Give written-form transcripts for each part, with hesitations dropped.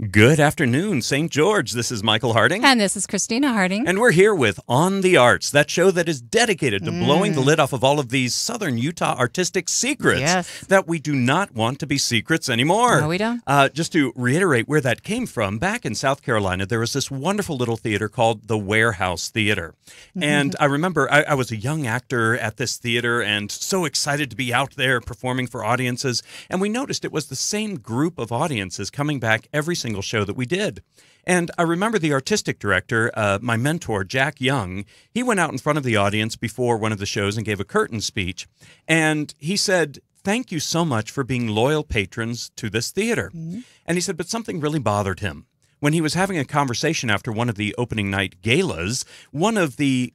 Good afternoon, St. George. This is Michael Harding. And this is Christina Harding. And we're here with On the Arts, that show that is dedicated to blowing the lid off of all of these Southern Utah artistic secrets that we do not want to be secrets anymore. No, we don't. Just to reiterate where that came from, back in South Carolina, there was this wonderful little theater called the Warehouse Theater. And I remember I was a young actor at this theater and so excited to be out there performing for audiences. And we noticed it was the same group of audiences coming back every single show that we did. And I remember the artistic director, my mentor, Jack Young, he went out in front of the audience before one of the shows and gave a curtain speech. And he said, "Thank you so much for being loyal patrons to this theater." And he said, but something really bothered him. When he was having a conversation after one of the opening night galas, one of the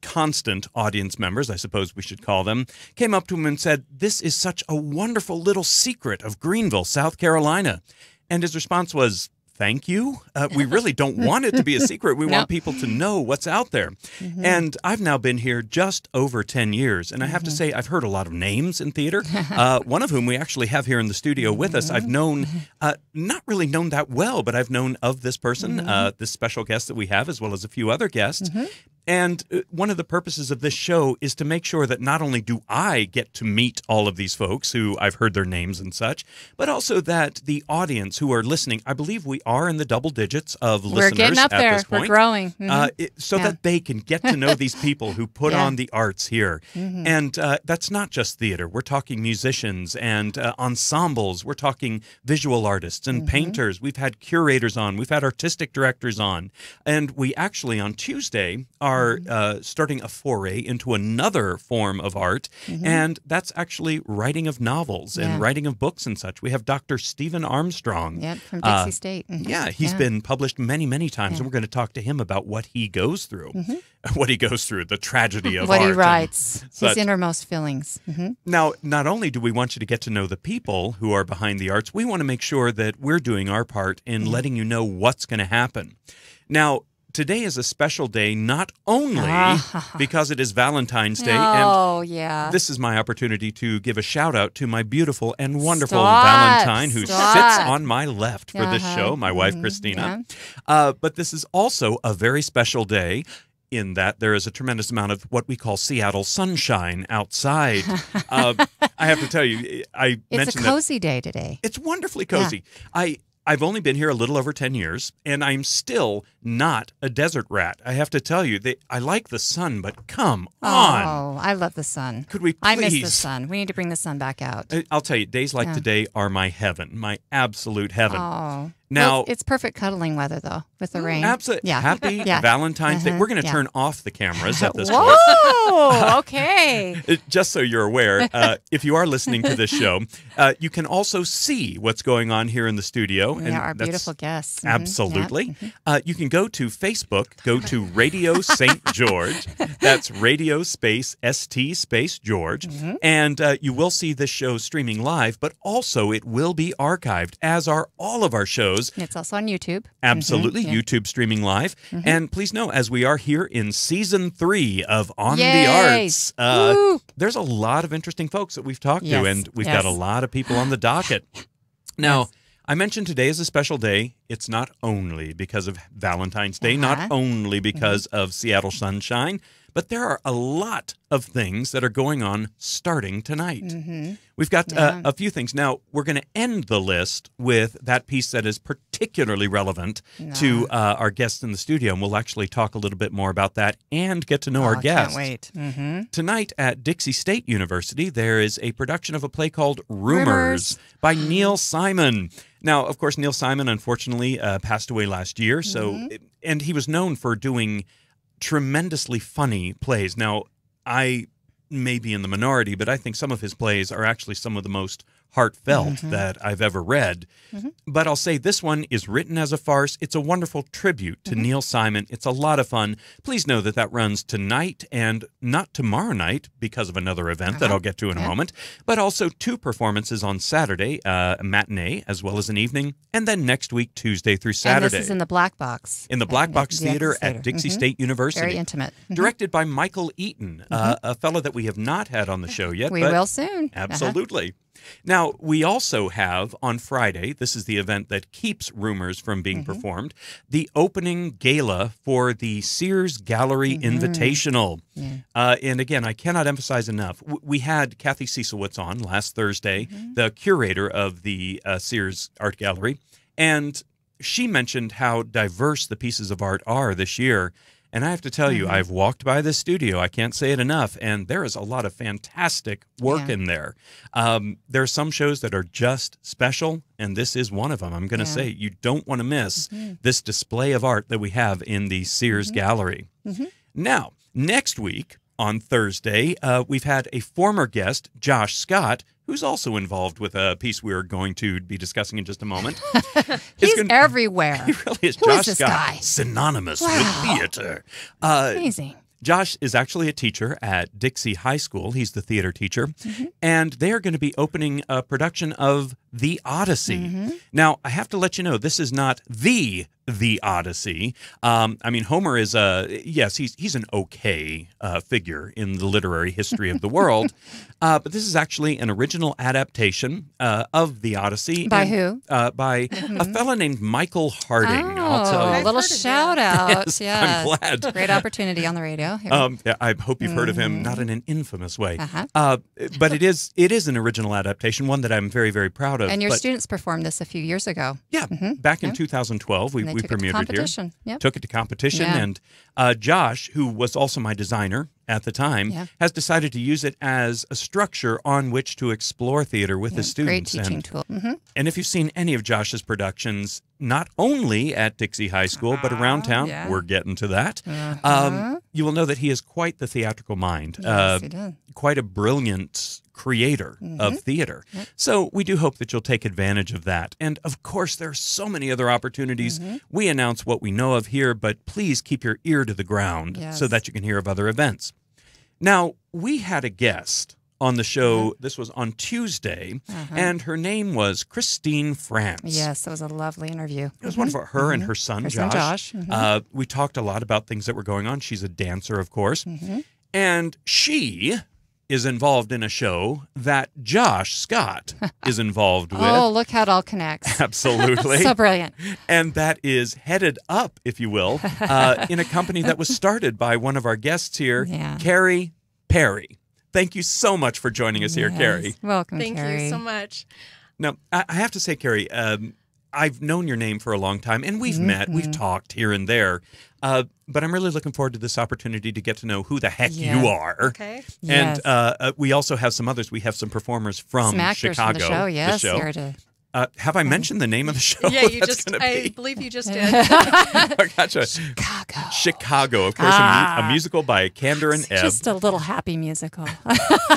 constant audience members, I suppose we should call them, came up to him and said, "This is such a wonderful little secret of Greenville, South Carolina." And his response was, "Thank you. We really don't want it to be a secret. We want people to know what's out there." And I've now been here just over 10 years. And I have to say, I've heard a lot of names in theater, one of whom we actually have here in the studio with us. I've known, not really known that well, but I've known of this person, this special guest that we have, as well as a few other guests. And one of the purposes of this show is to make sure that not only do I get to meet all of these folks who I've heard their names and such, but also that the audience who are listening, I believe we are in the double digits of listeners We're getting up at there. this point. We're growing. So that they can get to know these people who put on the arts here. And that's not just theater. We're talking musicians and ensembles. We're talking visual artists and painters. We've had curators on. We've had artistic directors on. And we actually, on Tuesday, are starting a foray into another form of art, and that's actually writing of novels and writing of books and such. We have Dr. Stephen Armstrong. Yep, from Dixie State. Yeah, he's been published many, many times, and we're going to talk to him about what he goes through. What he goes through, the tragedy of what art. he writes, But his innermost feelings. now, not only do we want you to get to know the people who are behind the arts, we want to make sure that we're doing our part in letting you know what's going to happen. Now, today is a special day, not only because it is Valentine's Day, and this is my opportunity to give a shout out to my beautiful and wonderful Valentine who sits on my left for this show, my wife, Christina. But this is also a very special day in that there is a tremendous amount of what we call Seattle sunshine outside. I have to tell you, I mentioned that it's a cozy day today. It's wonderfully cozy. I've only been here a little over 10 years, and I'm still not a desert rat. I have to tell you, I like the sun, but come on. Oh, I love the sun. Could we please? I miss the sun. We need to bring the sun back out. I'll tell you, days like today are my heaven, my absolute heaven. Oh. Now, well, it's perfect cuddling weather, though, with the rain. Absolutely. Happy Valentine's Day. We're going to turn off the cameras at this point. Whoa, okay. Just so you're aware, if you are listening to this show, you can also see what's going on here in the studio. Yeah, our beautiful guests. Absolutely. You can go to Facebook, go to Radio St. George. That's Radio space ST space George. And you will see this show streaming live, but also it will be archived, as are all of our shows. It's also on YouTube. Absolutely. YouTube streaming live. And please know, as we are here in Season 3 of On the Arts, there's a lot of interesting folks that we've talked to, and we've got a lot of people on the docket. Now, I mentioned today is a special day. It's not only because of Valentine's Day, not only because of Seattle sunshine, but there are a lot of things that are going on starting tonight. We've got a few things. Now, we're going to end the list with that piece that is particularly relevant to our guests in the studio, and we'll actually talk a little bit more about that and get to know our guests. Can't wait. Tonight at Dixie State University, there is a production of a play called Rumors by Neil Simon. Now, of course, Neil Simon, unfortunately, passed away last year, and he was known for doing tremendously funny plays. Now, I may be in the minority, but I think some of his plays are actually some of the most heartfelt that I've ever read. But I'll say this one is written as a farce. It's a wonderful tribute to Neil Simon. It's a lot of fun. Please know that that runs tonight and not tomorrow night because of another event that I'll get to in a moment, but also 2 performances on Saturday, a matinee as well as an evening, and then next week, Tuesday through Saturday. And this is in the Black Box. In the Black Box Theater at Dixie State University. Very intimate. Directed by Michael Eaton, a fellow that we have not had on the show yet. We but will soon. Absolutely. Now, we also have on Friday, this is the event that keeps rumors from being performed, the opening gala for the Sears Gallery Invitational. And again, I cannot emphasize enough. We had Kathy Cecilewitz on last Thursday, the curator of the Sears Art Gallery, and she mentioned how diverse the pieces of art are this year. And I have to tell you, I've walked by this studio. I can't say it enough. And there is a lot of fantastic work in there. There are some shows that are just special, and this is one of them. I'm going to say you don't want to miss this display of art that we have in the Sears Gallery. Now, next week on Thursday, we've had a former guest, Josh Scott, who's also involved with a piece we're going to be discussing in just a moment. He's everywhere. He really is. Who Josh is this Scott, guy? synonymous with theater. Amazing. Josh is actually a teacher at KDXI High School. He's the theater teacher. And they are going to be opening a production of The Odyssey. Now, I have to let you know, this is not the Odyssey. I mean, Homer is yes, he's an okay figure in the literary history of the world. But this is actually an original adaptation of The Odyssey. By who? By a fella named Michael Harding. I'll tell you. A little shout out. Yes, I'm glad. Great opportunity on the radio. Yeah, I hope you've heard of him, not in an infamous way. But it is an original adaptation, one that I'm very, very proud of. And your students performed this a few years ago. Yeah, back in 2012, we premiered it here. Yep. Took it to competition, and Josh, who was also my designer at the time, has decided to use it as a structure on which to explore theater with his students. Great teaching tool. And if you've seen any of Josh's productions, not only at KDXI High School, but around town, we're getting to that, you will know that he is quite the theatrical mind. Yes, he does. Quite a brilliant creator of theater. So we do hope that you'll take advantage of that. And of course, there are so many other opportunities. We announce what we know of here, but please keep your ear to the ground so that you can hear of other events. Now, we had a guest on the show. This was on Tuesday, and her name was Christine France. Yes, it was a lovely interview. It was one for her and her son, Josh. We talked a lot about things that were going on. She's a dancer, of course. And she is involved in a show that Josh Scott is involved with. Oh, look how it all connects. Absolutely. So brilliant. And that is headed up, if you will, in a company that was started by one of our guests here, Carrie Perry. Thank you so much for joining us here, Carrie. Welcome, Thank Carrie. you so much. Now, I have to say, Carrie, I've known your name for a long time, and we've met, we've talked here and there, but I'm really looking forward to this opportunity to get to know who the heck you are. Okay. And we also have some others. We have some performers from Some actors Chicago. from the show, yes. The show. Here to... Have I mentioned the name of the show? Yeah, you That's just, I believe you just did. Gotcha. Chicago. Chicago, of course, a musical by Kander and Ebb. Just a little happy musical.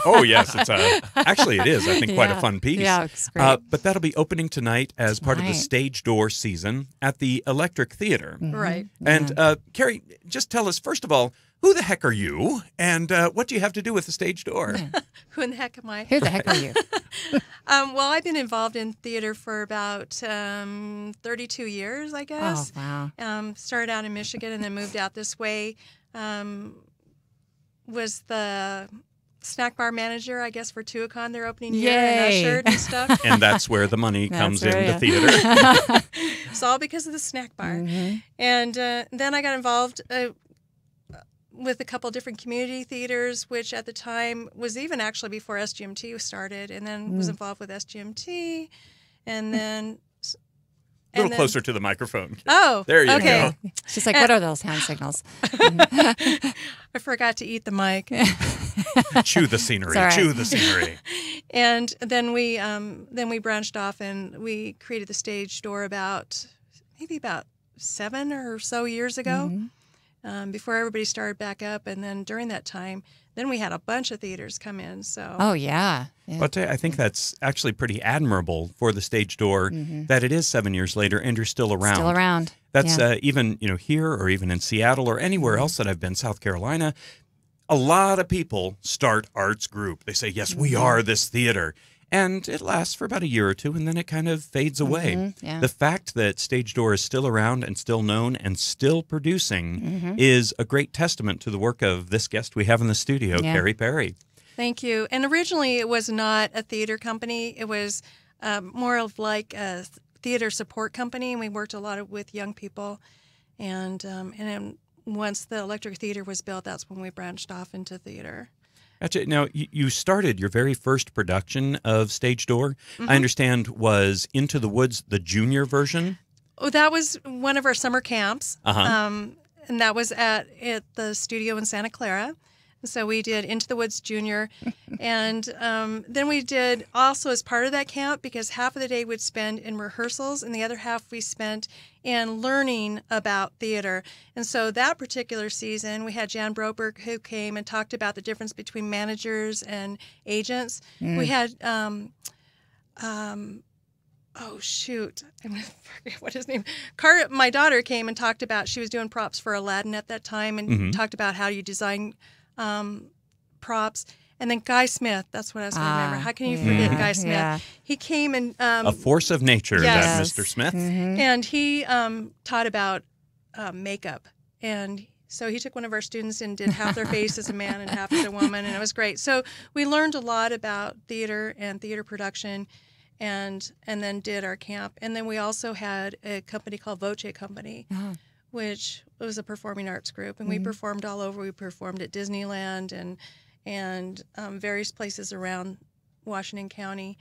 Oh, yes. It's actually, it is, I think, quite a fun piece. Yeah, it's great. But that'll be opening tonight as part of the stage door season at the Electric Theater. Right. And, Carrie, just tell us, first of all, who the heck are you, and what do you have to do with the stage door? Who in the heck am I? Who the heck are you? Well, I've been involved in theater for about 32 years, I guess. Oh, wow. Started out in Michigan and then moved out this way. Was the snack bar manager, I guess, for Tuacahn, their opening year, and ushered and stuff. And that's where the money comes into theater. It's all because of the snack bar. And then I got involved with a couple different community theaters, which at the time was even actually before SGMT started, and then was involved with SGMT, and then... A little closer to the microphone. Oh, there you go. She's like, what are those hand signals? I forgot to eat the mic. Chew the scenery. Right. Chew the scenery. And then we branched off and we created the stage door maybe about 7 or so years ago. Before everybody started back up, and then during that time, then we had a bunch of theaters come in. So But I think that's actually pretty admirable for the stage door that it is 7 years later and you're still around. Still around. That's even here or even in Seattle or anywhere else that I've been, South Carolina. A lot of people start arts group. They say, yes, we are this theater. And it lasts for about a year or two, and then it kind of fades away. The fact that Stage Door is still around and still known and still producing is a great testament to the work of this guest we have in the studio, Carrie Perry. Thank you. And originally, it was not a theater company. It was more of like a theater support company, and we worked a lot with young people. And then once the Electric Theater was built, that's when we branched off into theater. Gotcha. Now, you started your very first production of Stage Door, I understand, was Into the Woods, the junior version? Oh, that was one of our summer camps. Uh-huh. And that was at the studio in Santa Clara. So we did Into the Woods Junior. And then we did also as part of that camp, because half of the day we'd spend in rehearsals and the other half we spent in learning about theater. And so that particular season, we had Jan Broberg who came and talked about the difference between managers and agents. We had, oh, shoot, I'm going to forget what his name. My daughter came and talked about, she was doing props for Aladdin at that time, and talked about how you design props. And then Guy Smith, that's what I was going to remember. How can you forget Guy Smith? Yeah. He came and... a force of nature, that Mr. Smith. And he taught about makeup. And so he took one of our students and did half their face as a man and half as a woman, and it was great. So we learned a lot about theater and theater production, and then did our camp. And then we also had a company called Voce Company, which was a performing arts group, and we performed all over. We performed at Disneyland and various places around Washington County.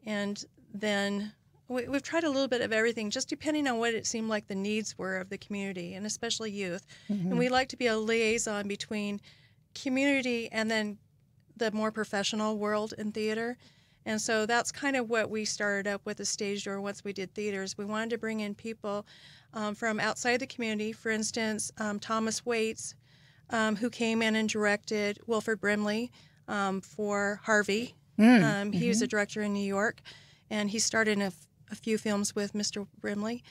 And then we've tried a little bit of everything, just depending on what it seemed like the needs were of the community, and especially youth. And we like to be a liaison between community and then the more professional world in theater. And so that's kind of what we started up with the Stage Door once we did theaters. We wanted to bring in people from outside the community. For instance, Thomas Waits, who came in and directed Wilford Brimley for Harvey. He was a director in New York, and he starred in a few films with Mr. Brimley.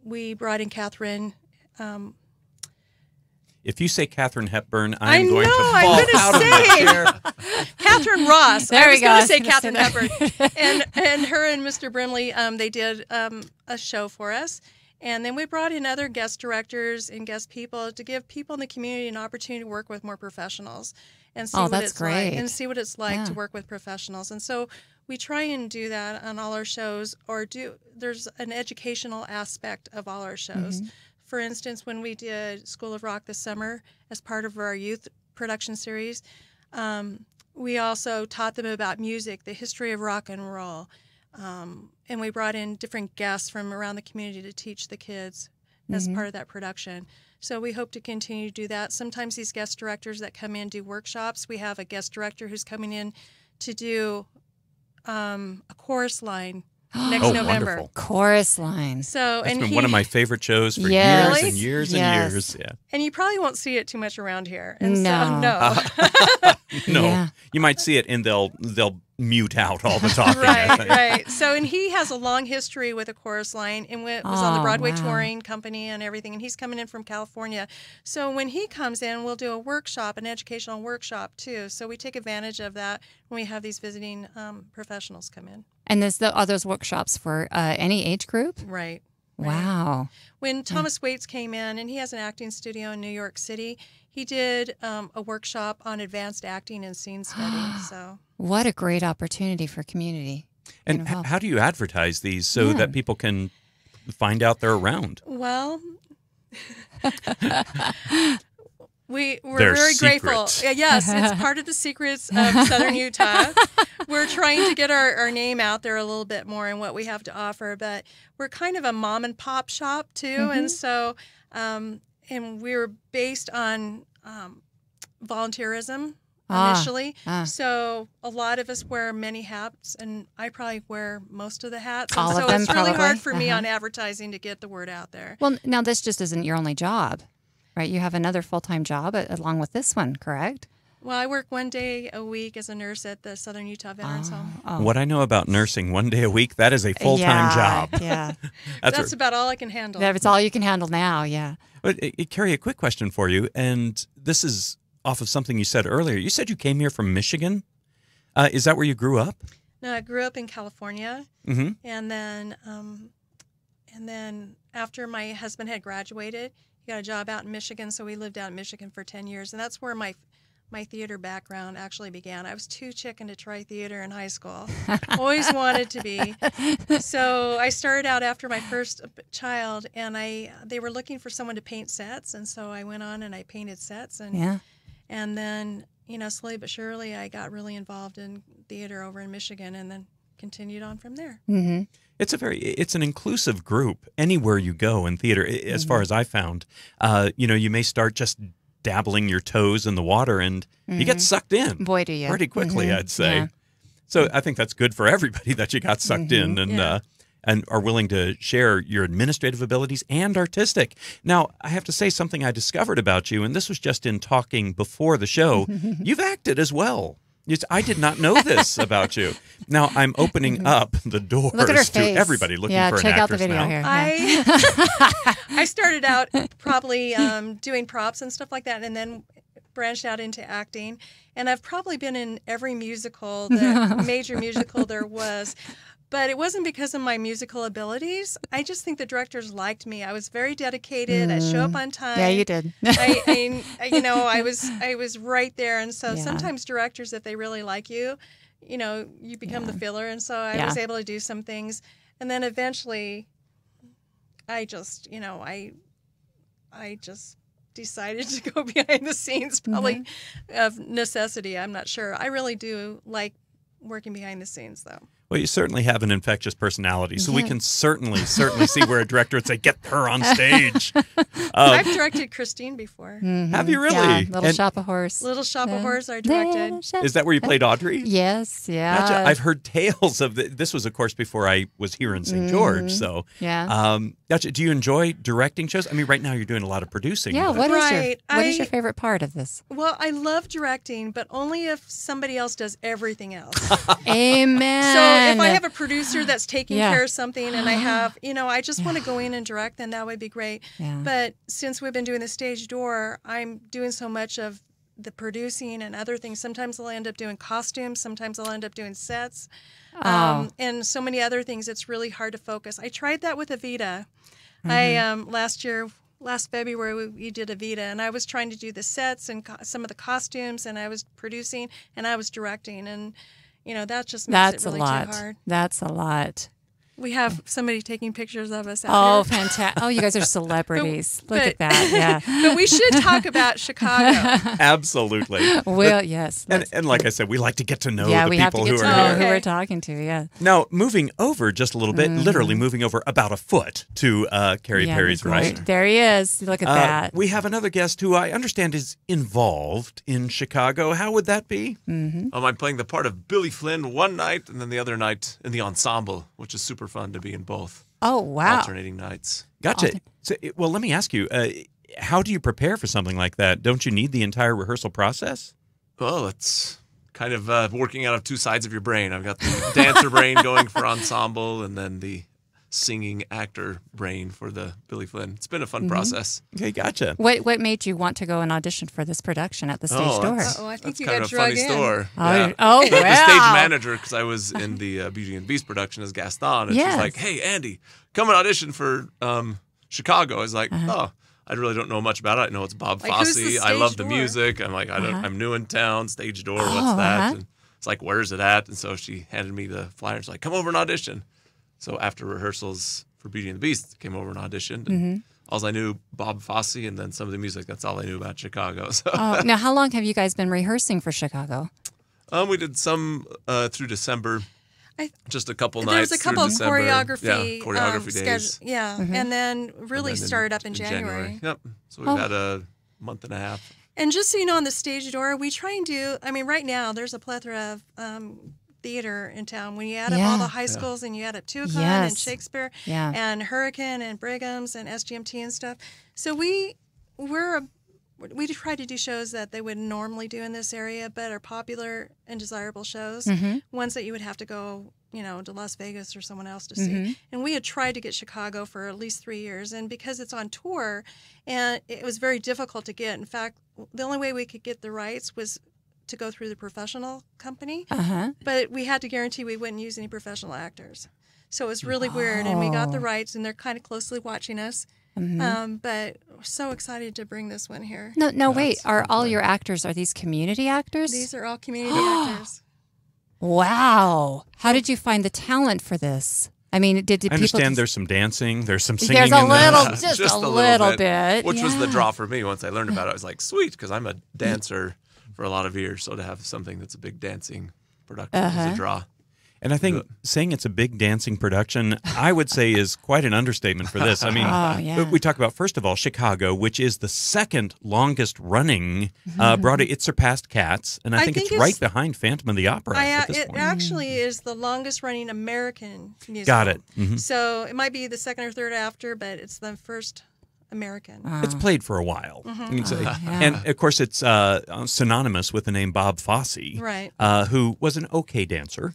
We brought in Catherine. If you say Katharine Hepburn, I'm going to I'm fall gonna out of my chair. Catherine Ross. There I we was go. going I to was say gonna Catherine say that. Hepburn. And her and Mr. Brimley, they did a show for us. And then we brought in other guest directors and guest people to give people in the community an opportunity to work with more professionals and see what that's it's like, great. and see what it's like to work with professionals. And so we try and do that on all our shows, there's an educational aspect of all our shows. For instance, when we did School of Rock this summer as part of our youth production series, we also taught them about music, the history of rock and roll. And we brought in different guests from around the community to teach the kids as part of that production. So we hope to continue to do that. Sometimes these guest directors that come in do workshops. We have a guest director who's coming in to do a chorus line next November. Wonderful. Chorus line. So, That's and been one of my favorite shows for Yes. years and years Yes. and years. Yeah. And you probably won't see it too much around here. And No. so, no. No, Yeah. you might see it and they'll mute out all the talking. I Right, think. right. So, and he has a long history with a chorus line, and was on the Oh, Broadway wow. touring company and everything, and he's coming in from California. So when he comes in, we'll do a workshop, an educational workshop too. So we take advantage of that when we have these visiting professionals come in. And are those workshops for any age group? Right. Wow. When Thomas Waits came in, and he has an acting studio in New York City, he did a workshop on advanced acting and scene study. So What a great opportunity for community. And how do you advertise these so that people can find out they're around? well, we're They're very grateful. secrets. Yes, it's part of the secrets of Southern Utah. We're trying to get our name out there a little bit more and what we have to offer, but we're kind of a mom and pop shop too, and so and we're based on volunteerism initially. So a lot of us wear many hats, and I probably wear most of the hats. All and of so them, it's really probably. hard for me on advertising to get the word out there. Well, now this just isn't your only job, right? You have another full-time job along with this one, correct? Well, I work one day a week as a nurse at the Southern Utah Veterans Home. Oh. What I know about nursing, one day a week, that is a full-time job. Yeah. That's about all I can handle. That's all you can handle now, yeah. But Carrie, a quick question for you, and this is off of something you said earlier. You said you came here from Michigan. Is that where you grew up? No, I grew up in California, and then after my husband had graduated, he got a job out in Michigan, so we lived out in Michigan for 10 years, and that's where my my theater background actually began. I was too chicken to try theater in high school. Always wanted to be. So I started out after my first child, and they were looking for someone to paint sets, and so I went on and I painted sets, and then slowly but surely I got really involved in theater over in Michigan, and then continued on from there. Mm-hmm. It's an inclusive group anywhere you go in theater. As far as I found, you may start just dabbling your toes in the water and you get sucked in. Boy, do you. Pretty quickly, I'd say. Yeah. So I think that's good for everybody that you got sucked in and are willing to share your administrative abilities and artistic. Now, I have to say something I discovered about you, and this was just in talking before the show. You've acted as well. I did not know this about you. Now, I'm opening up the doors to everybody looking for an actress now. check out the video here. I started out probably doing props and stuff like that, and then branched out into acting. And I've probably been in every musical, the major musical there was. But it wasn't because of my musical abilities. I just think the directors liked me. I was very dedicated. I show up on time. Yeah, you did. I was right there. And so sometimes directors, if they really like you, you become the filler. And so I was able to do some things. And then eventually, I just decided to go behind the scenes, probably of necessity. I'm not sure. I really do like working behind the scenes, though. Well, you certainly have an infectious personality, so we can certainly see where a director would say, get her on stage. I've directed Christine before. Have you really? Yeah, Little Shop of Horse. Little Shop of Horse I directed. Is that where you played Audrey? Yes, yeah. Gotcha. I've heard tales of this was, of course, before I was here in St. George. So, gotcha. Do you enjoy directing shows? I mean, right now you're doing a lot of producing. Yeah, but... what is your favorite part of this? Well, I love directing, but only if somebody else does everything else. Amen. So if I have a producer that's taking care of something and I have, I just want to go in and direct, then that would be great. Yeah. But since we've been doing the stage door, I'm doing so much of the producing and other things. Sometimes I'll end up doing costumes. Sometimes I'll end up doing sets. And so many other things. It's really hard to focus. I tried that with Evita. Last February, we did Evita, and I was trying to do the sets and some of the costumes, and I was producing and I was directing, and that just makes it really too hard. That's a lot. We have somebody taking pictures of us out here. Fantastic. Oh, you guys are celebrities. Look at that. Yeah. But we should talk about Chicago. Absolutely. Well, yes. And like I said, we like to get to know the we have to people get who to are know here. who we're talking to, yeah. Now, moving over just a little bit, literally moving over about a foot to Carrie Perry's right. There he is. Look at that. We have another guest who I understand is involved in Chicago. How would that be? I'm playing the part of Billy Flynn one night and then the other night in the ensemble, which is super fun to be in both. Oh, wow. Alternating nights. Gotcha. So, well, let me ask you, how do you prepare for something like that? Don't you need the entire rehearsal process? Well, it's kind of working out of two sides of your brain. I've got the dancer brain going for ensemble and then the singing actor brain for the Billy Flynn. It's been a fun process. Okay, gotcha. What made you want to go and audition for this production at the stage door? I think you kind got of a drug funny in. story. Oh, The wow. stage manager, because I was in the Beauty and the Beast production as Gaston, and she's like, "Hey, Andy, come and audition for Chicago." I was like, "Oh, I really don't know much about it. I know it's Bob Fosse. I love the music." I'm like, I'm new in town. Stage door, what's that? And it's like, "Where's it at?" And so she handed me the flyer. She's like, "Come over and audition." So after rehearsals for Beauty and the Beast, came over and auditioned. And all I knew, Bob Fosse, and then some of the music. That's all I knew about Chicago. So now, how long have you guys been rehearsing for Chicago? we did some through December. Just a couple nights. There was a couple of December. choreography days. and then really started up in January. Yep. So we've had a month and a half. And just so you know, on the stage door, we try and do, right now, there's a plethora of theater in town. When you add up all the high schools and you add up Tuacahn and Shakespeare and Hurricane and Brigham's and SGMT and stuff. So we try to do shows that they would normally do in this area, but are popular and desirable shows, ones that you would have to go, to Las Vegas or someone else to see. And we had tried to get Chicago for at least 3 years, and because it's on tour, and it was very difficult to get. In fact, the only way we could get the rights was to go through the professional company, but we had to guarantee we wouldn't use any professional actors. So it was really weird, and we got the rights, and they're kind of closely watching us. But so excited to bring this one here. No, wait. Are all your actors, are these community actors? These are all community actors. Wow. How did you find the talent for this? I mean, did people... I understand there's some dancing, there's some singing There's a in little, this. just a little bit. Which was the draw for me once I learned about it. I was like, sweet, because I'm a dancer for a lot of years. So to have something that's a big dancing production is a draw. And I think saying it's a big dancing production, I would say is quite an understatement for this. I mean, we talk about, first of all, Chicago, which is the second longest running Broadway. It surpassed Cats, and I think it's right behind Phantom of the Opera at this point. It actually is the longest running American musical. Got it. So it might be the second or third after, but it's the first American. It's played for a while, you can say. And, of course, it's synonymous with the name Bob Fosse, right? Who was an okay dancer.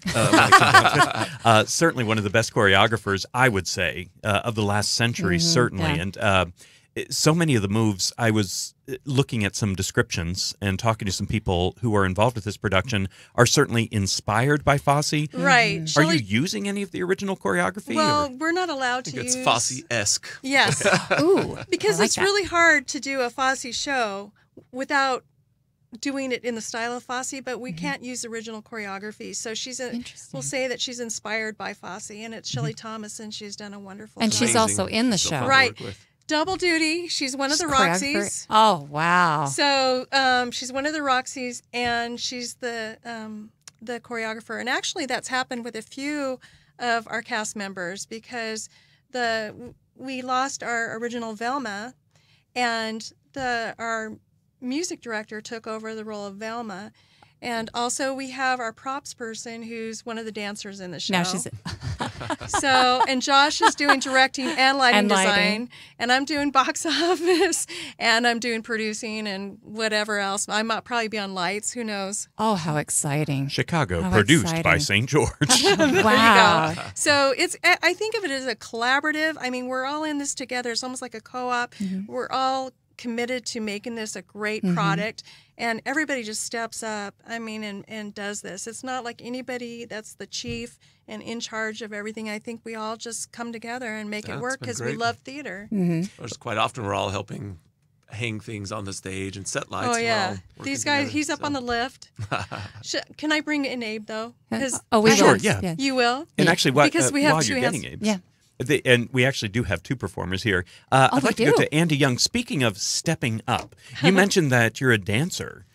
Certainly one of the best choreographers, I would say, of the last century, certainly. And so many of the moves, I was looking at some descriptions and talking to some people who are involved with this production, are certainly inspired by Fosse. Right. Are you using any of the original choreography? Well, we're not allowed to use... It's Fosse-esque. Yes. Ooh, because it's really hard to do a Fosse show without doing it in the style of Fosse, but we can't use original choreography. So we'll say that she's inspired by Fosse, and it's Shelley Thomas, and she's done a wonderful job. And she's also in the show. Right. Double duty. She's one of the Roxys. Oh, wow. So she's one of the Roxys, and she's the choreographer. And actually, that's happened with a few of our cast members because we lost our original Velma, and our music director took over the role of Velma. And also, we have our props person who's one of the dancers in the show. Now she's... and Josh is doing directing and lighting design, and I'm doing box office, and I'm doing producing and whatever else. I might probably be on lights. Who knows? Oh, how exciting! Chicago, produced by St. George. Wow. So I think of it as a collaborative. I mean, we're all in this together. It's almost like a co-op. We're all committed to making this a great product, and everybody just steps up, and does this. It's not like anybody that's the chief and in charge of everything. I think we all just come together and make it work because we love theater. Just quite often we're all helping hang things on the stage and set lights. Oh, yeah. These guys, he's up on the lift. Can I bring in Abe, though? We will. Sure, yeah. You will? And actually, because we have while two you're hands. getting Abe's, and we actually do have two performers here. I'd like to go to Andy Young. Speaking of stepping up, you mentioned that you're a dancer.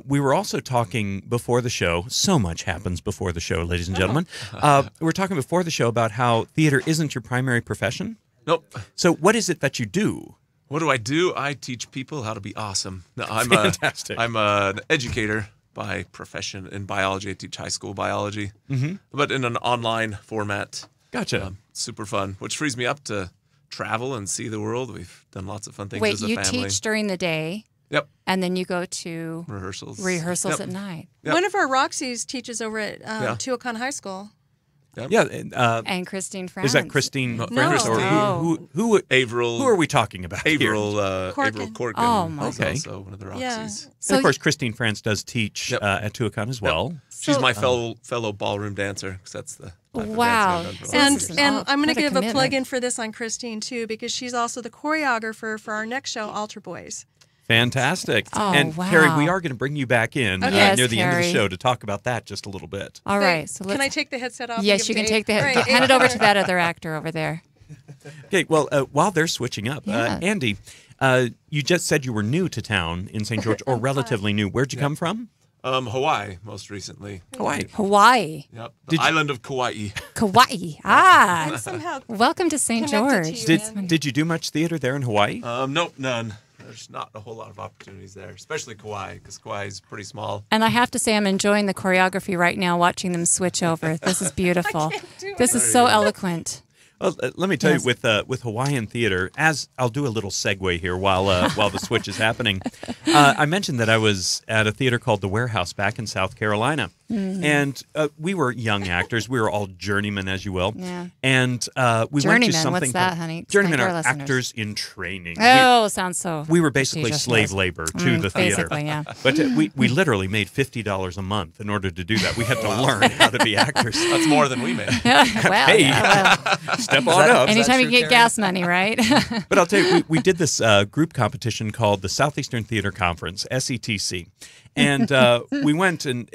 We were also talking before the show. So much happens before the show, ladies and gentlemen. We were talking before the show about how theater isn't your primary profession. Nope. So what is it that you do? What do? I teach people how to be awesome. No, I'm fantastic. I'm an educator by profession in biology. I teach high school biology, but in an online format. Gotcha. Super fun, which frees me up to travel and see the world. We've done lots of fun things as a family. Wait, you teach during the day? Yep. And then you go to rehearsals at night. Yep. One of our Roxys teaches over at Tuacahn High School. Yep. Yeah, and Christine France. Is that Christine No. France? Or who Averill. Who are we talking about Averill Corkin. Oh, my is also one of the Roxys. Yeah. So and of course, Christine France does teach at Tuacahn as well. Yep. She's my fellow ballroom dancer, because that's the type of wow. dancing I've done for a long time. And I'm going to give a plug in for this on Christine, too, because she's also the choreographer for our next show, Altar Boys. Fantastic. Oh, and wow. Carrie, we are going to bring you back in Yes, near the end of the Carrie. show to talk about that just a little bit. All right. So Can I take the headset off? Yes, you can take the headset. Right. Hand it over to that other actor over there. Okay, well, while they're switching up, Andy, you just said you were new to town in St. George, or relatively new. Where'd you come from? Hawaii, most recently. Hawaii. Yep. The island of Kauai. Kauai. Ah. Somehow Welcome to St. connected George. to you, Did you do much theater there in Hawaii? Nope, none. There's not a whole lot of opportunities there, especially Kauai, because Kauai is pretty small. And I have to say, I'm enjoying the choreography right now, watching them switch over. This is beautiful. This is so eloquent. Well, let me tell you, with Hawaiian theater, as I'll do a little segue here while the switch is happening. I mentioned that I was at a theater called The Warehouse back in South Carolina, And we were young actors. We were all journeymen, as you will. Yeah. And we Journeyman, went to something what's that, called- honey? Explain Journeymen to are our listeners. actors in training. Oh, sounds so. We were basically prestigious, slave yes. labor to the theater. Basically, yeah. But we literally made $50 a month in order to do that. We had to learn how to be actors. That's more than we made. Well, Hey, yeah, well, step on up. anytime you true, get Carrie? gas money, right? But I'll tell you, we did this group competition called the Southeastern Theater Conference, SETC. And we went and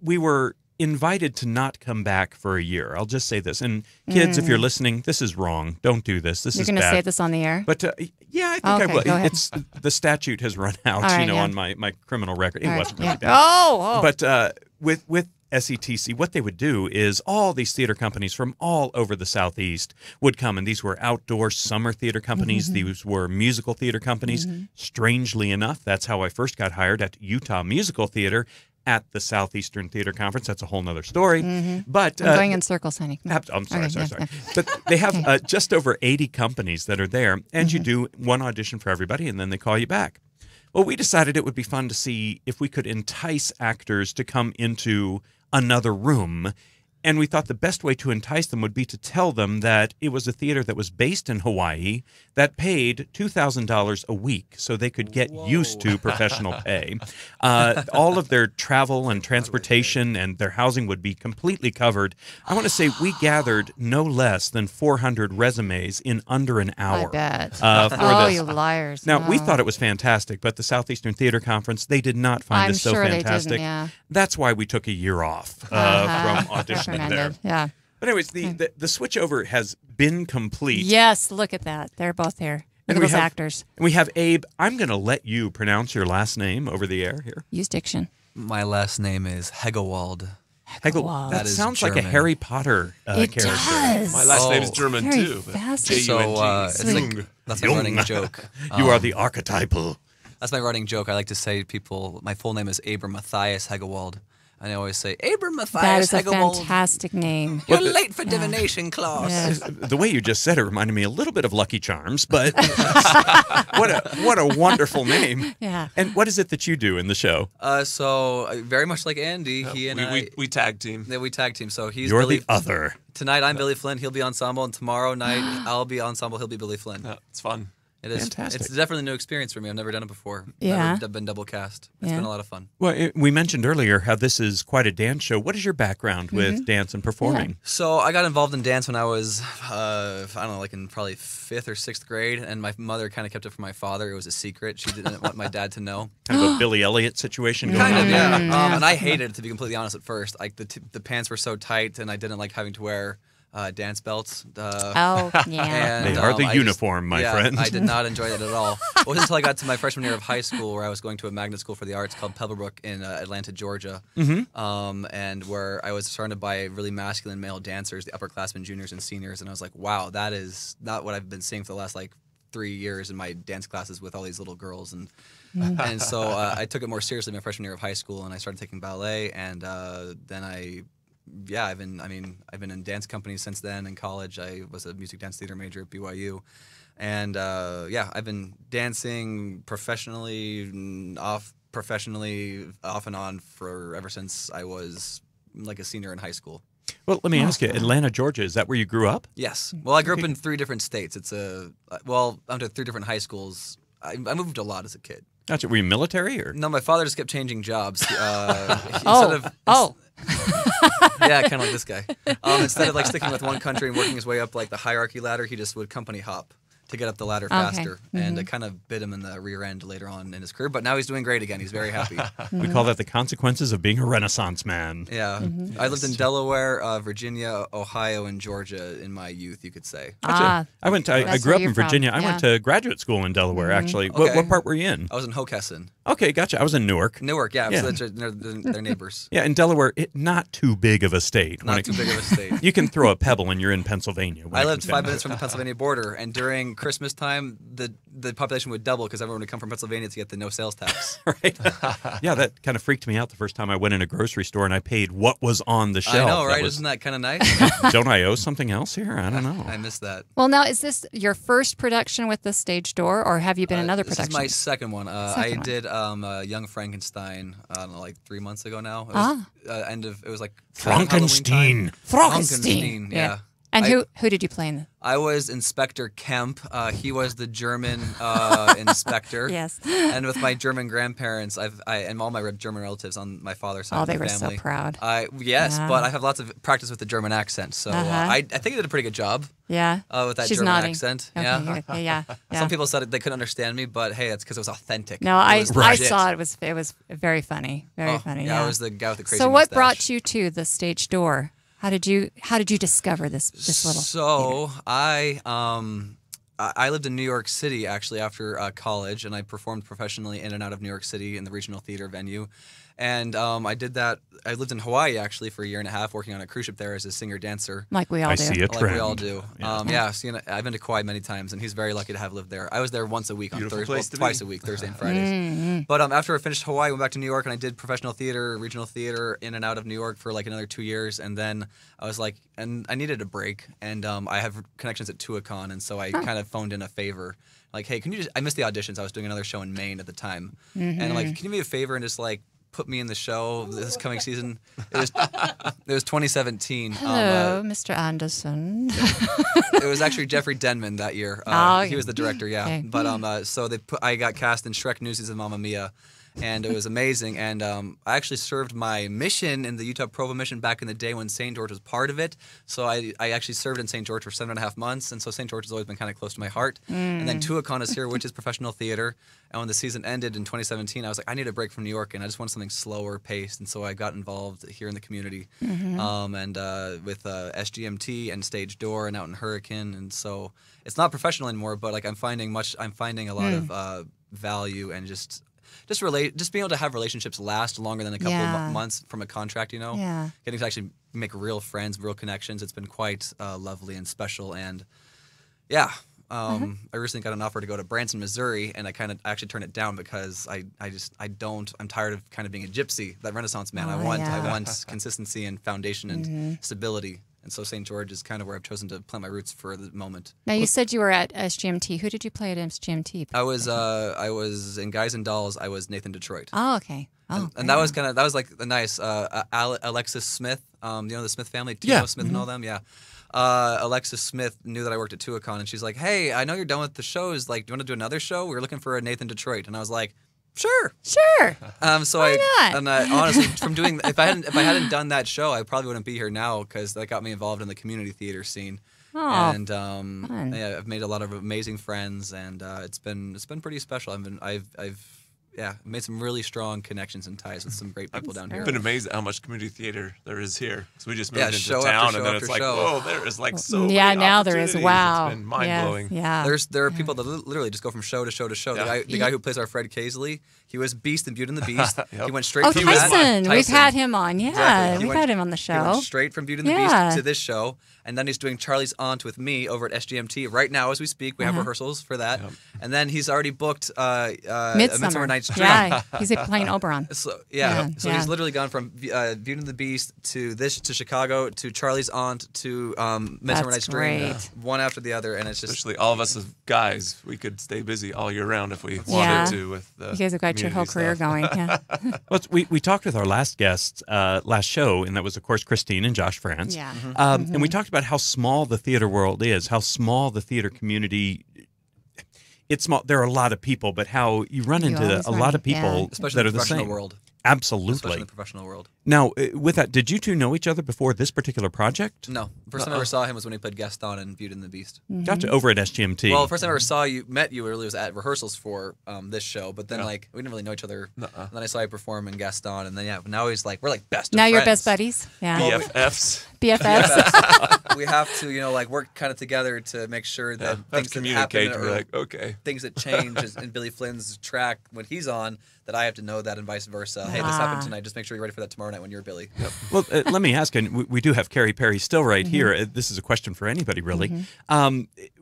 we were invited to not come back for a year. I'll just say this. And kids, if you're listening, this is wrong. Don't do this. This You're is going to bad. say this on the air? But yeah, I think Okay, I will. go ahead. It's the statute has run out, All right, yeah. on my criminal record. It All right, wasn't yeah. really bad. Oh. But with SETC, what they would do is all these theater companies from all over the Southeast would come, and these were outdoor summer theater companies. These were musical theater companies. Strangely enough, that's how I first got hired at Utah Musical Theater at the Southeastern Theater Conference. That's a whole nother story. But I'm going in circles, honey. I'm sorry, Okay, sorry. yeah. But they have just over 80 companies that are there, and you do one audition for everybody, and then they call you back. Well, we decided it would be fun to see if we could entice actors to come into another room. And we thought the best way to entice them would be to tell them that it was a theater that was based in Hawaii that paid $2,000 a week so they could get used to professional pay. All of their travel and transportation and their housing would be completely covered. I want to say we gathered no less than 400 resumes in under an hour. I bet. For Oh, this. you liars. Now, we No. thought it was fantastic, but the Southeastern Theater Conference, they did not find I'm this so sure they didn't, fantastic. yeah. That's why we took a year off from auditioning there. Recommended. Yeah. But anyways, the switchover has been complete. Yes, look at that. They're both here. Look And at we those have- actors. And we have Abe. I'm going to let you pronounce your last name over the air here. Use diction. My last name is Hegewald. Wow. That That is sounds like a German. Harry Potter It character. does. My last name is Oh. German Very too. but fascinating. J-U-N-G. So it's like that's my Jung. running joke. You are the archetypal. That's my running joke. I like to say to people, my full name is Abram Matthias Hegewald. And I always say, Abram That Matthias is a Hegewald. fantastic name. You're late for divination class. Yes. The way you just said it reminded me a little bit of Lucky Charms, but what a wonderful name. Yeah. And what is it that you do in the show? Very much like Andy, he and we tag team. we tag team. So he's You're Billy. the other. Tonight I'm Billy Flynn. He'll be ensemble, and tomorrow night I'll be ensemble. He'll be Billy Flynn. Yeah, it's fun. It is. Fantastic. It's definitely a new experience for me. I've never done it before. Yeah. I've been double cast. It's Yeah. been a lot of fun. Well, we mentioned earlier how this is quite a dance show. What is your background with dance and performing? So I got involved in dance when I was, I don't know, like in probably 5th or 6th grade, and my mother kind of kept it from my father. It was a secret. She didn't want my dad to know. Kind of a Billy Elliot situation going Kind on of, there? yeah. And I hated it, to be completely honest, at first. Like the pants were so tight, and I didn't like having to wear dance belts. Oh, yeah. They are the I uniform, my friend. I did not enjoy that at all. It wasn't until I got to my freshman year of high school where I was going to a magnet school for the arts called Pebblebrook in Atlanta, Georgia, and where I was surrounded by really masculine male dancers, the upperclassmen, juniors, and seniors, and I was like, wow, that is not what I've been seeing for the last 3 years in my dance classes with all these little girls, and so I took it more seriously my freshman year of high school, and I started taking ballet, and then I've been in dance companies since then. In college, I was a music dance theater major at BYU, and I've been dancing professionally, off and on ever since I was like a senior in high school. Well, let me ask you, Atlanta, Georgia, is that where you grew up? Yes. Well, I grew up in 3 different states. I went to 3 different high schools. I moved a lot as a kid. Gotcha. Were you military or? No, my father just kept changing jobs. Yeah, kind of like this guy. Instead of sticking with one country and working his way up the hierarchy ladder, he just would company hop to get up the ladder faster. And it kind of bit him in the rear end later on in his career. But now he's doing great again. He's very happy. We call that the consequences of being a Renaissance man. Yeah. I lived in Delaware, Virginia, Ohio, and Georgia in my youth, you could say. Gotcha. I that's grew where up in you're from. Virginia. I Yeah. went to graduate school in Delaware, actually. Okay. What part were you in? I was in Hockessin. Okay, gotcha. I was in Newark. Newark, yeah. Yeah. So they're neighbors. Yeah, in Delaware, not too big of a state. Not too big of a state. You can throw a pebble and you're in Pennsylvania. when I it lived comes 5 down minutes from the Pennsylvania border, and during Christmas time, the population would double because everyone would come from Pennsylvania to get the no sales tax. Right. Yeah, that kind of freaked me out the first time I went in a grocery store and I paid what was on the shelf. I know, right? Isn't that kind of nice? Don't I owe something else here? I don't know. I missed that. Well, now, is this your first production with the stage door, or have you been in other productions? This is my second one. I did Young Frankenstein, I don't know, like 3 months ago now. It was, it was like Frankenstein. Frankenstein, yeah. And who did you play in? I was Inspector Kemp. He was the German inspector. Yes. And with my German grandparents, and all my German relatives on my father's side of the family. Oh, they were so proud. Yes, Yeah. but I have lots of practice with the German accent, so I think I did a pretty good job. Yeah. With that She's German nodding. accent. Okay, Yeah. okay, yeah. Some people said they couldn't understand me, but hey, that's because it was authentic. No, It I was I legit. saw it. It was very funny. Very funny. Yeah, I was the guy with the crazy So what mustache. brought you to the stage door? How did you discover this little? So I lived in New York City actually after college, and I performed professionally in and out of New York City in the regional theater venue. And I did that. I lived in Hawaii actually for a year and a half, working on a cruise ship there as a singer-dancer. Like we all do. I see a Like trend. we all do. Yeah. So, I've been to Kauai many times, and he's very lucky to have lived there. I was there once a week on Beautiful Thursday, place to twice be. a week, Thursday and Fridays. But after I finished Hawaii, I went back to New York, and I did professional theater, regional theater, in and out of New York for like another 2 years. And then I was like, and I needed a break, and I have connections at Tuacahn, and so I kind of phoned in a favor. Like, hey, can you I missed the auditions. I was doing another show in Maine at the time. And like, can you do me a favor and just like, put me in the show this coming season? It was 2017. Hello, Mr. Anderson. It was actually Jeffrey Denman that year. Okay. He was the director, yeah. Okay. But so I got cast in Shrek Newsies and Mamma Mia, and it was amazing. And I actually served my mission in the Utah Provo mission back in the day when St. George was part of it. So I actually served in St. George for 7.5 months, and so St. George has always been kind of close to my heart. And then Tuacahn is here, which is professional theater. And when the season ended in 2017, I was like, I need a break from New York, and I just want something slower paced. And so I got involved here in the community, and with SGMT and Stage Door and out in Hurricane. And so it's not professional anymore, but like I'm finding a lot of value and just being able to have relationships last longer than a couple of months from a contract, you know? Yeah. Getting to actually make real friends, real connections. It's been quite lovely and special. And yeah, I recently got an offer to go to Branson, Missouri, and I actually turned it down because I'm tired of kind of being a gypsy, that Renaissance man. I want consistency and foundation and stability. And so St. George is kind of where I've chosen to plant my roots for the moment. Now, you said you were at SGMT. Who did you play at SGMT? I was in Guys and Dolls. I was Nathan Detroit. Oh, okay. Oh, and that was like a nice Alexis Smith, the Smith family, Timo Smith and all them, yeah. Alexis Smith knew that I worked at Tuacahn, and she's like, "Hey, I know you're done with the shows. Like, do you want to do another show? We're looking for a Nathan Detroit." And I was like, "Sure." So Why not? And honestly, from doing if I hadn't done that show, I probably wouldn't be here now because that got me involved in the community theater scene. Oh, And fun. yeah, I've made a lot of amazing friends, and it's been pretty special. I've made some really strong connections and ties with some great people down here. I've been amazed at how much community theater there is here. So we just moved into show town, after and show then it's after like, show. whoa, there is like so yeah, many now there is. opportunities. Wow. It's been mind-blowing. Yeah. There are people that literally just go from show to show to show. Yeah. The guy who plays our Fred Casely, he was Beast in Beauty and the Beast. Yep. He went straight Oh, from Tyson. that. We've had him on. Yeah, Exactly. we've had him on the He went show. straight from Beauty and the Yeah. Beast to this show, and then he's doing Charlie's Aunt with me over at SGMT right now as we speak. We have rehearsals for that, and then he's already booked Midsummer Night's Dream. Yeah, he's playing Oberon. So Yeah, so yeah. he's literally gone from Beauty and the Beast to Chicago to Charlie's Aunt to Midsummer Night's Dream, great. one after the other, and it's just Especially all of us as guys, we could stay busy all year round if we Yeah. wanted to. With the You guys have got your whole community career stuff. going. Yeah. Well, we talked with our last guest last show, and that was, of course, Christine and Josh France. Yeah. And we talked about how small the theater world is, how small the theater community. It's small. There are a lot of people, but how you run You into always a run, lot of yeah. people especially that in are the the professional same. world. Absolutely. Especially in the professional world. Now, with that, did you two know each other before this particular project? No, first time I ever saw him was when he played Gaston in Beauty and the Beast. Gotcha. Over at SGMT. Well, first time I ever met you really was at rehearsals for this show, but then like we didn't really know each other. And then I saw you perform in Gaston, and then now we're like best. Now of you're friends. best buddies. Yeah. BFFs. BFFs. We have to like work kind of together to make sure that Have things to that happen communicate. We're or like, okay. things that change in Billy Flynn's track when he's on, that I have to know that and vice versa. Hey, this happened tonight. Just make sure you're ready for that tomorrow night when you're Billy. Well, let me ask, and we do have Carrie Perry still right here. This is a question for anybody, really.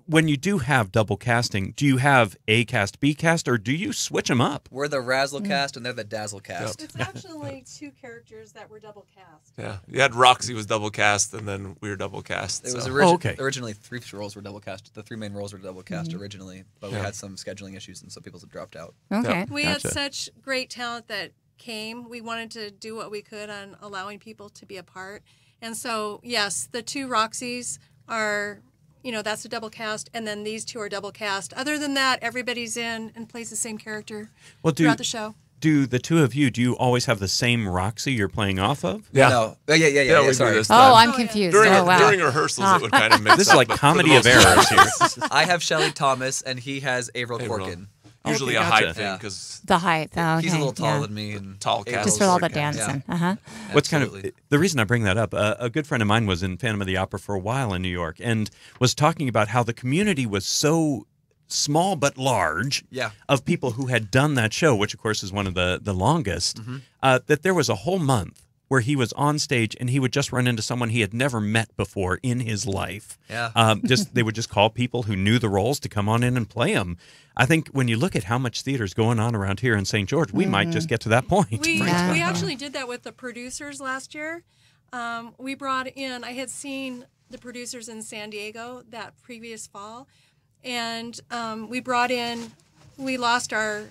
when you do have double casting, do you have A cast, B cast, or do you switch them up? We're the Razzle cast and they're the Dazzle cast. It's actually 2 characters that were double cast. Yeah, you had Roxy was double cast, and then we were double cast. It was originally 3 roles were double cast. The 3 main roles were double cast originally, but we had some scheduling issues and so people have dropped out. Okay. We had such great talent that came. We wanted to do what we could on allowing people to be a part. And so, yes, the 2 Roxys are, that's a double cast, and then these 2 are double cast. Other than that, everybody's in and plays the same character throughout the show. Do the 2 of you, do you always have the same Roxy you're playing off of? Yeah. No. Yeah, sorry. I'm confused. During rehearsals, it would kind of mix This is like comedy of errors here. I have Shelley Thomas, and he has Averill Corkin. Usually Okay, a gotcha. height thing, because The height. Oh, he's a little taller yeah. than me. And tall cast. Just with all the dancing. Yeah. What's kind Absolutely. of the reason I bring that up? A good friend of mine was in Phantom of the Opera for a while in New York, and was talking about how the community was so small but large of people who had done that show, which of course is one of the longest. That there was a whole month where he was on stage and he would just run into someone he had never met before in his life. Yeah. They would just call people who knew the roles to come on in and play them. I think when you look at how much theater's going on around here in St. George, we might just get to that point. We actually did that with the producers last year. We brought in, I had seen the producers in San Diego that previous fall, and we lost our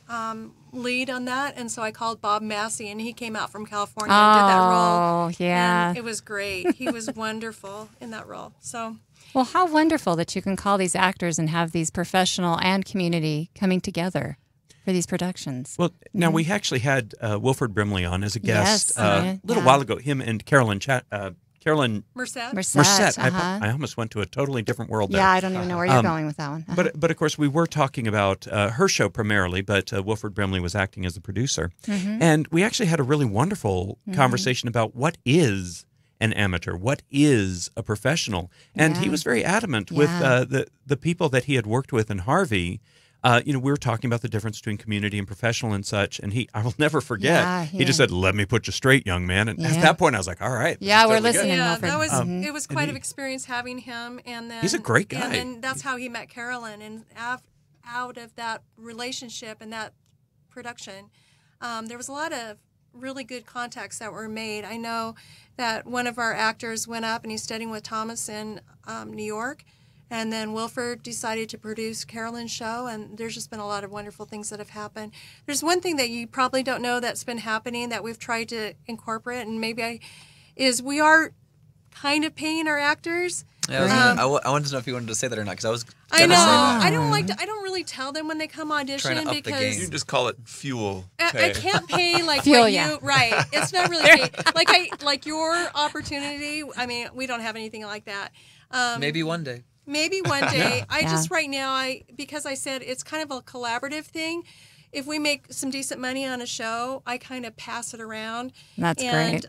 lead on that, and so I called Bob Massey, and he came out from California and did that role. Oh, yeah. And it was great. He was wonderful in that role. So. Well, how wonderful that you can call these actors and have these professional and community coming together for these productions. Well, now we actually had Wilford Brimley on as a guest a little while ago. Him and Carolyn Merced. I almost went to a totally different world there. Yeah, I don't even know where you're going with that one. But of course, we were talking about her show primarily, but Wilford Brimley was acting as the producer. And we actually had a really wonderful conversation about what is an amateur, what is a professional. And he was very adamant with the people that he had worked with in Harvey. We were talking about the difference between community and professional and such, and I will never forget, he just said, "Let me put you straight, young man." And at that point, I was like, all right. Yeah, we're totally listening. good. Yeah, Wilford. it was quite an experience having him, and then He's a great guy. And then that's how he met Carolyn, and out of that relationship and that production, there was a lot of really good contacts that were made. I know that one of our actors went up and he's studying with Thomas in New York. And then Wilford decided to produce Carolyn's show, and there's just been a lot of wonderful things that have happened. There's one thing that you probably don't know that's been happening that we've tried to incorporate, and is we are kind of paying our actors. Yeah, I wanted to know if you wanted to say that or not, because I was. I know. Say that. I don't really tell them when they come audition Trying to up the because game. You just call it fuel. I can't pay like Fuel, what yeah. you right. It's not really paid. Like your opportunity. I mean, we don't have anything like that. Maybe one day. Maybe one day. Just right now, because I said it's kind of a collaborative thing. If we make some decent money on a show, I kind of pass it around. That's great.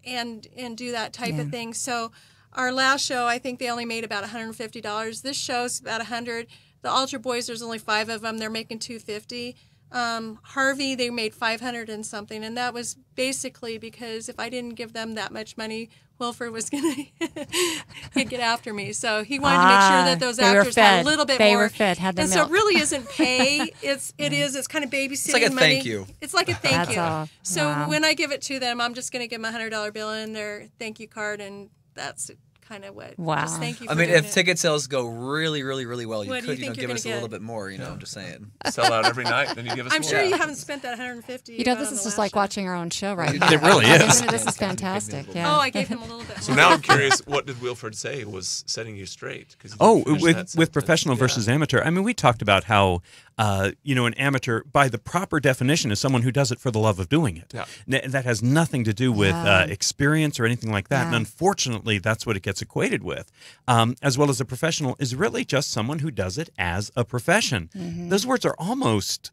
And do that type of thing. So our last show, I think they only made about $150. This show's about $100. The Altar Boys, there's only 5 of them. They're making $250. Harvey, they made $500 and something, and that was basically because if I didn't give them that much money, Wilford was going to get after me. So he wanted to make sure that those actors had a little bit more. They were fed, had the and milk. so it really isn't pay. It's kind of babysitting It's like a money. thank you. It's like a thank That's you. all. So Wow. when I give it to them, I'm just going to give them a $100 bill in their thank you card, and that's kind of what. Wow. Just thank you. I for mean, doing if it. ticket sales go really, really, really well, What do you think you're give us a gonna little get? bit more. I'm just saying. Sell out every night, then you give us I'm more. sure you haven't spent that $150. You know, this is just like watching our own show right now. It really is. This is fantastic. Yeah. Oh, I gave him a little bit. So more. now I'm curious, what did Wilford say was setting you straight? 'Cause you Oh, didn't finish that with sentence. professional versus amateur. I mean, we talked about how, an amateur, by the proper definition, is someone who does it for the love of doing it. Yeah. That has nothing to do with experience or anything like that. And unfortunately, that's what it gets equated with. As well as a professional is really just someone who does it as a profession. Those words are almost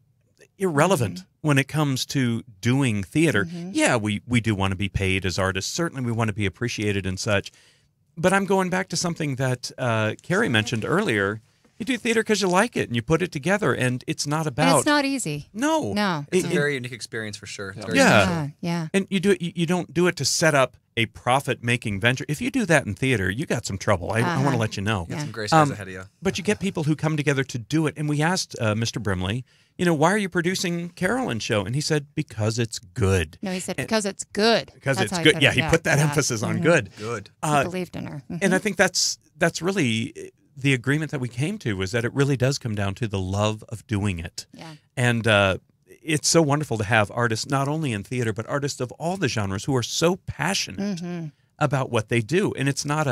irrelevant when it comes to doing theater. Yeah, we do want to be paid as artists. Certainly we want to be appreciated and such. But I'm going back to something that Carrie mentioned earlier. You do theater because you like it and you put it together, and it's not about. And it's not easy. No. No. It's a very unique experience for sure. Very Yeah. special. Yeah. And you do it. You don't do it to set up a profit-making venture. If you do that in theater, you got some trouble. I want to let you know. Got some gray skies ahead of you. But you get people who come together to do it. And we asked Mr. Brimley, why are you producing Carolyn's show? And he said, because it's good. No, he said, because it's good. Because That's it's how good. said Yeah, it. he put that emphasis on good. Good. He believed in her. And I think that's really the agreement that we came to, was that it really does come down to the love of doing it. Yeah. And it's so wonderful to have artists, not only in theater, but artists of all the genres who are so passionate about what they do. And it's not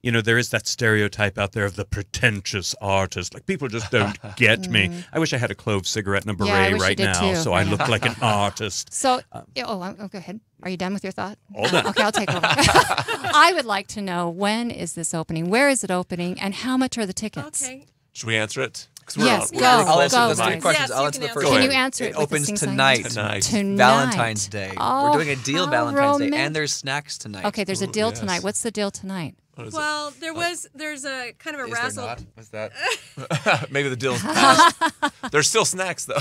there is that stereotype out there of the pretentious artist. Like, people just don't get me. I wish I had a clove cigarette and a beret right now, so I look like an artist. So, go ahead. Are you done with your thought? All done. Okay, I'll take over. I would like to know, when is this opening? Where is it opening? And how much are the tickets? Okay. Should we answer it? Yes, go. I'll answer Go, those three guys. questions. Yes, I'll you answer the can first answer. one. Can you answer it with opens the sing tonight. Tonight. Valentine's Day. Oh, We're doing a deal how Valentine's Day, romantic. and there's snacks tonight. Okay, there's a deal yes. tonight. What's the deal tonight? Well, there's a kind of a Is razzle. there not? What's that? Maybe the deal's passed. There's still snacks, though.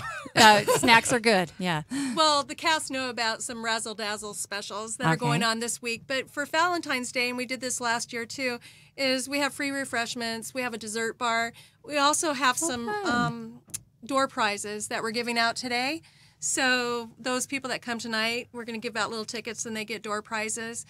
Snacks are good. Yeah. Well, the cast know about some razzle dazzle specials that are going on this week. But for Valentine's Day, and we did this last year too, is we have free refreshments. We have a dessert bar. We also have some door prizes that we're giving out today. So those people that come tonight, we're going to give out little tickets and they get door prizes.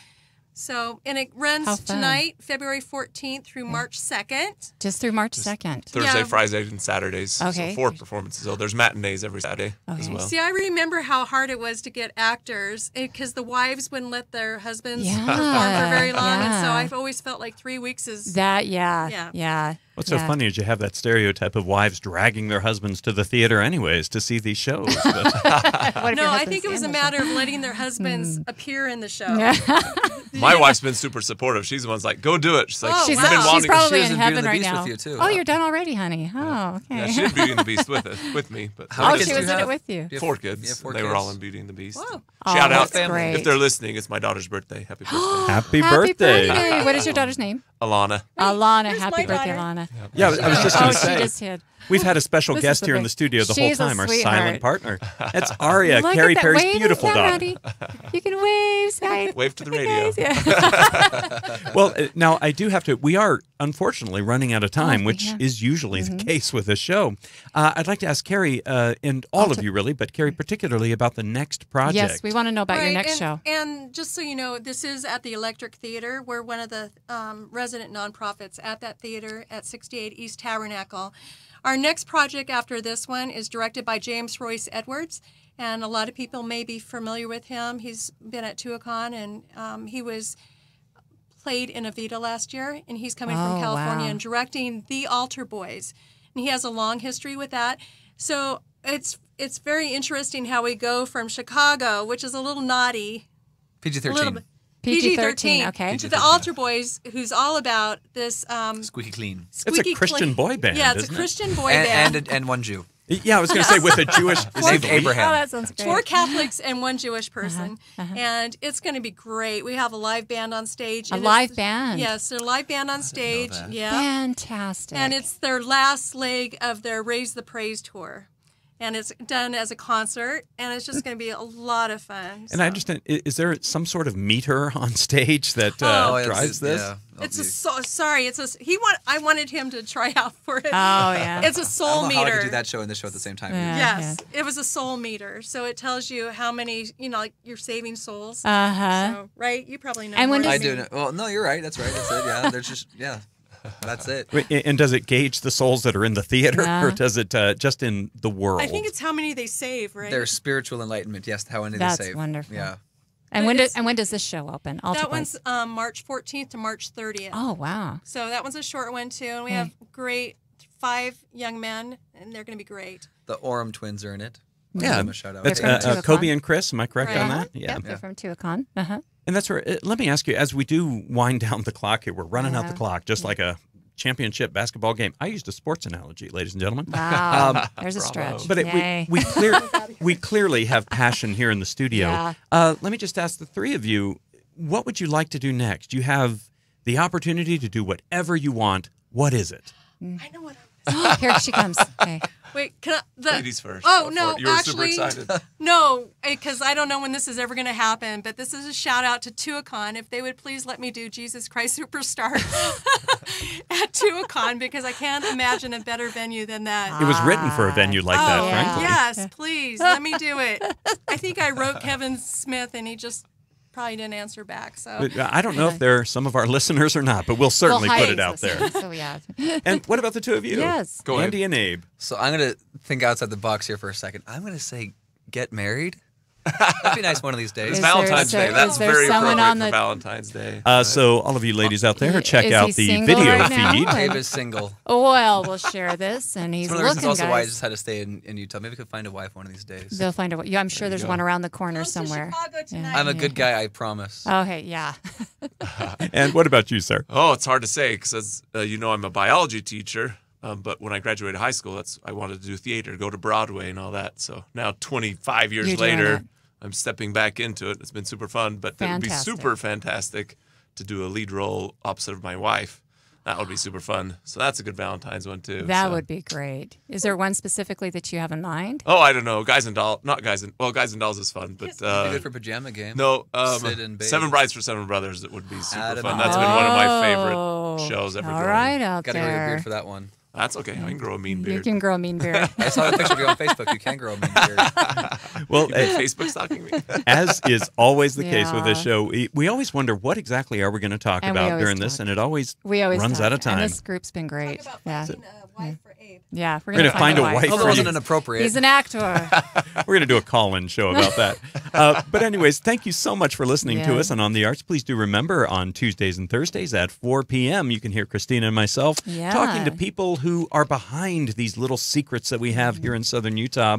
So, and it runs tonight, February 14th through March 2nd. Just through March 2nd. Thursday, Yeah. Fridays, and Saturdays. Okay. So 4 performances. So there's matinees every Saturday as well. See, I remember how hard it was to get actors because the wives wouldn't let their husbands perform for very long. And so I've always felt like 3 weeks is... Yeah. What's so funny is you have that stereotype of wives dragging their husbands to the theater anyways to see these shows. But No, I think it was a matter of letting their husbands appear in the show. My wife's been super supportive. She's the one's like, go do it. She's like, Oh, we've wow. been She's wanting probably She was in in Beauty and heaven the right Beast now. with you, too. Oh, you're done already, honey. Oh, okay. Yeah, she did Beauty and the Beast with me. But How many Oh, kids she do was you in it have? with you. You have 4 kids. You have 4 they kids. were all in Beauty and the Beast. Whoa. Oh, Shout out. that's great. If they're listening, it's my daughter's birthday. Happy birthday. Happy Happy birthday. What is your daughter's name? Alana. Alana. where's Happy my birthday, daughter? Alana. Yeah, I was just going Oh, to she say. just hid. We've had a special This guest is here in big- the studio the She's whole a time, our sweetheart. silent partner. That's Aria, Look Carrie at that. Perry's Wave at beautiful the daughter. camera, honey. You can wave, Sky. Wave to the Hey, radio. guys. Yeah. Well, now I do have to. We are unfortunately running out of time, which yeah. is usually the case with a show. I'd like to ask Carrie and all of you really, but Carrie particularly about the next project. Yes, we want to know about your next and, show. And just so you know, this is at the Electric Theater. We're one of the resident nonprofits at that theater at 68 East Tabernacle. Our next project after this one is directed by James Royce Edwards, and a lot of people may be familiar with him. He's been at Tuacahn, and he was played in Evita last year, and he's coming from California wow. and directing The Altar Boys. And he has a long history with that. So it's very interesting how we go from Chicago, which is a little naughty, a little PG-13. bit PG-13, okay. to The Altar Boys, who's all about this Squeaky clean. It's squeaky a Christian boy band, Yeah, it's isn't a it? Christian boy band. And one Jew. Yeah, I was going to say with a Jewish Named Oh, Abraham. that sounds great. 4 Catholics and 1 Jewish person. And it's going to be great. We have a live band on stage. A and live it's- band? Yes, their live band on stage. that. Yeah. Fantastic. And it's their last leg of their Raise the Praise tour. And it's done as a concert, and it's just going to be a lot of fun. And I understand, is there some sort of meter on stage that drives this? Yeah. I wanted him to try out for it. Oh, yeah. It's a I soul don't know meter. how I could do that show and this show at the same time. Yeah. Yes, it was a soul meter, so it tells you how many, like you're saving souls. Uh-huh. So, right? You probably know. And when more does- than I me. do know. Well, no, you're right. That's right. That's it. Yeah. There's just, that's it. Wait, and does it gauge the souls that are in the theater, Yeah. or does it just in the world? I think it's how many they save, right? Their spiritual enlightenment. Yes. How many That's they save. wonderful. Yeah. And when does this show open? Altar that Boys. one's March 14th to March 30th. Oh, wow. So that one's a short one too, and we have great 5 young men, and they're going to be great. The Orem twins are in it. Yeah. Give them a shout out. That's They're from Tuacahn. Kobe and Chris. Am I correct on Right. that? Yeah. Yep, they're from Tuacahn. Uh-huh. And that's where, let me ask you, as we do wind down the clock here, we're running out the clock, just like a championship basketball game. I used a sports analogy, ladies and gentlemen. Wow. There's a stretch. But Yay. we clearly have passion here in the studio. Yeah. Let me just ask the 3 of you, what would you like to do next? You have the opportunity to do whatever you want. What is it? I know what Here she comes. Okay. Wait, can I? Ladies first. Oh, no, You were actually, super excited. no, because I don't know when this is ever going to happen, but this is a shout out to Tuacahn. If they would please let me do Jesus Christ Superstar at Tuacahn, because I can't imagine a better venue than that. It was written for a venue like that, yeah. frankly. Yes, please, let me do it. I think I wrote Kevin Smith, and he just probably didn't answer back. So I don't know if they're some of our listeners or not, but we'll certainly Well, put hi, it out there. listeners, So yeah. And what about the two of you? Yes. Go ahead. Andy and Abe. So I'm gonna think outside the box here for a second. I'm gonna say get married. That'd be nice one of these days. It's Is there- Valentine's is there- Day. That's is there very someone appropriate on for the- Valentine's Day. So all of you ladies out there, check Is out he the single video right now? feed. Dave is single. Well, we'll share this, and he's It's one of the reasons looking, also why I guys. just had to stay in Utah. Maybe I could find a wife one of these days. They'll find a. Yeah, I'm sure there's one around the corner Come to somewhere. Chicago tonight. I'm a good guy, I promise. Okay, yeah. And what about you, sir? Oh, it's hard to say because, you know, I'm a biology teacher. But when I graduated high school, I wanted to do theater, go to Broadway and all that. So now, 25 years You're doing later, it. I'm stepping back into it. It's been super fun, but it would be Fantastic. super fantastic to do a lead role opposite of my wife. That would be super fun. So that's a good Valentine's one too. That so. would be great. Is there one specifically that you have in mind? Oh, I don't know. Guys and Dolls, not Guys and Guys and Dolls is fun, but Be good for pajama game. no, Sid and Babe. Seven Brides for Seven Brothers. It would be super Adam fun. and That's been one of my Oh, favorite shows ever. All growing. right, out Gotta grow your there. beard for that one. That's okay. I can grow a mean You beard. can grow a mean beard. I saw a picture of you on Facebook. You can grow a mean beard. Well, You've been Facebook stalking me. as is always the case with this Yeah. show, we always wonder what exactly are we going to talk And we about always during this, talk. and it always We always runs talk, out of time. And this group's been great. Talk about Yeah, finding a wife for Abe. yeah. We're gonna gonna find a wife Oh, for that wasn't you. inappropriate. He's an actor. We're going to do a call-in show about that. But anyways, thank you so much for listening to Yeah. us. And on the Arts, please do remember on Tuesdays and Thursdays at 4 p.m., you can hear Christina and myself Yeah. talking to people who are behind these little secrets that we have here in Southern Utah.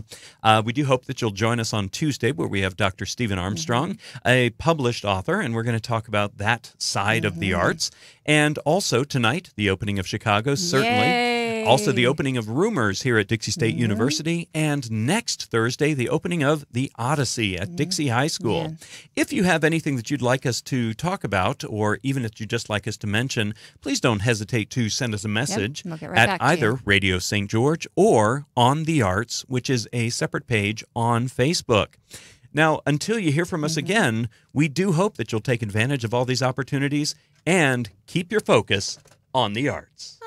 We do hope that you'll join us on Tuesday, where we have Dr. Stephen Armstrong, a published author, and we're going to talk about that side of the arts. And also tonight, the opening of Chicago, certainly. Yay. Also, the opening of Rumors here at Dixie State University. And next Thursday, the opening of The Odyssey at Dixie High School. Yeah. If you have anything that you'd like us to talk about, or even if you'd just like us to mention, please don't hesitate to send us a message we'll get right at back to either you. Radio St. George or On the Arts, which is a separate page on Facebook. Now, until you hear from us again, we do hope that you'll take advantage of all these opportunities and keep your focus on the arts.